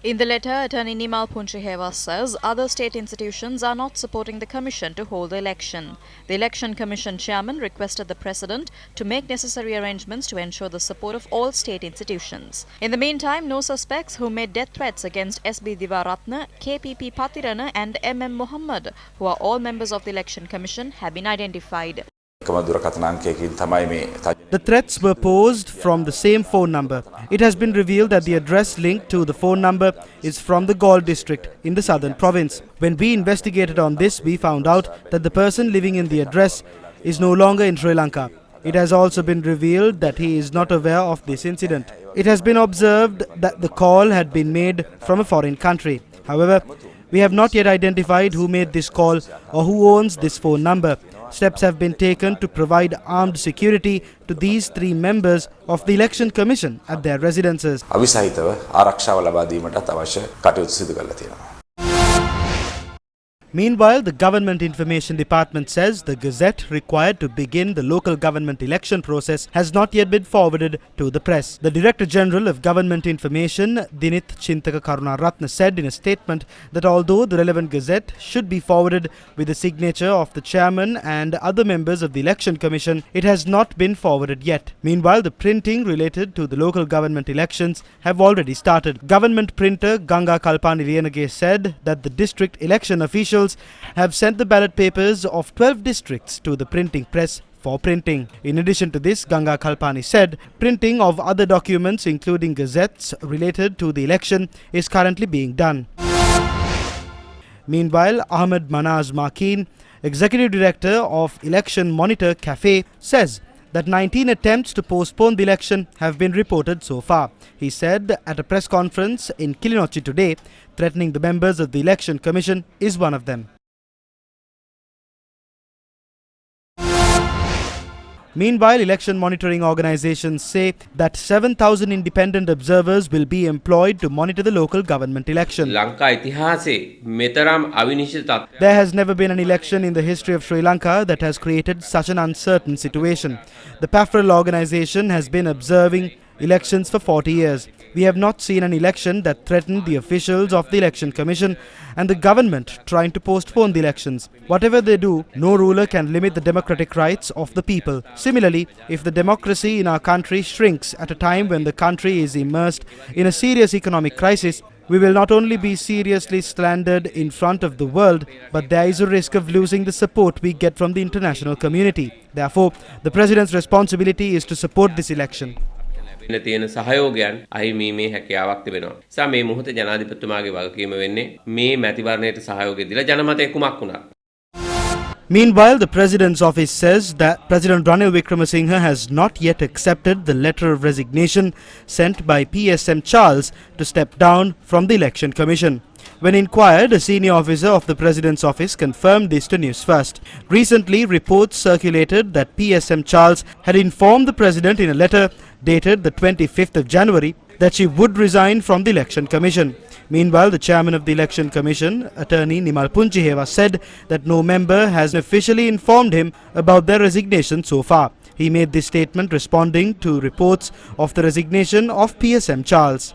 In the letter, Attorney Nimal Punchiheva says other state institutions are not supporting the Commission to hold the election. The Election Commission chairman requested the President to make necessary arrangements to ensure the support of all state institutions. In the meantime, no suspects who made death threats against S.B. Divaratna, KPP Patirana and M.M. Mohammed, who are all members of the Election Commission, have been identified. The threats were posed from the same phone number. It has been revealed that the address linked to the phone number is from the Galle district in the southern province. When we investigated on this, we found out that the person living in the address is no longer in Sri Lanka. It has also been revealed that he is not aware of this incident. It has been observed that the call had been made from a foreign country. However, we have not yet identified who made this call or who owns this phone number. Steps have been taken to provide armed security to these three members of the Election Commission at their residences. Meanwhile, the Government Information Department says the gazette required to begin the local government election process has not yet been forwarded to the press. The Director General of Government Information, Dinith Chintaka Karunaratne, said in a statement that although the relevant gazette should be forwarded with the signature of the chairman and other members of the Election Commission, it has not been forwarded yet. Meanwhile, the printing related to the local government elections have already started. Government printer Ganga Kalpani Liyanage said that the district election officials have sent the ballot papers of 12 districts to the printing press for printing. In addition to this, Ganga Kalpani said printing of other documents including gazettes related to the election is currently being done. Meanwhile, Ahmed Manaz Makin, Executive Director of Election Monitor Cafe, says that 19 attempts to postpone the election have been reported so far. He said at a press conference in Kilinochchi today, threatening the members of the Election Commission is one of them. Meanwhile, election monitoring organizations say that 7,000 independent observers will be employed to monitor the local government election. There has never been an election in the history of Sri Lanka that has created such an uncertain situation. The PAFREL organization has been observing elections for 40 years. We have not seen an election that threatened the officials of the Election Commission and the government trying to postpone the elections. Whatever they do, no ruler can limit the democratic rights of the people. Similarly, if the democracy in our country shrinks at a time when the country is immersed in a serious economic crisis, we will not only be seriously slandered in front of the world, but there is a risk of losing the support we get from the international community. Therefore, the President's responsibility is to support this election. තියෙන සහයෝගයන් අහිමීමේ හැකියාවක් තිබෙනවා. නිසා මේ මොහොතේ ජනාධිපතිතුමාගේ වගකීම වෙන්නේ මේ මැතිවරණයට සහයෝගය දීලා ජනමතය කුමක් වුණත්. Meanwhile, the President's office says that President Ranil Wickremesinghe has not yet accepted the letter of resignation sent by PSM Charles to step down from the Election Commission. When inquired, a senior officer of the President's office confirmed this to Newsfirst. Recently, reports circulated that PSM Charles had informed the President in a letter dated the 25th of January that she would resign from the Election Commission. Meanwhile, the chairman of the Election Commission, Attorney Nimal Punchiheva, said that no member has officially informed him about their resignation so far. He made this statement responding to reports of the resignation of PSM Charles.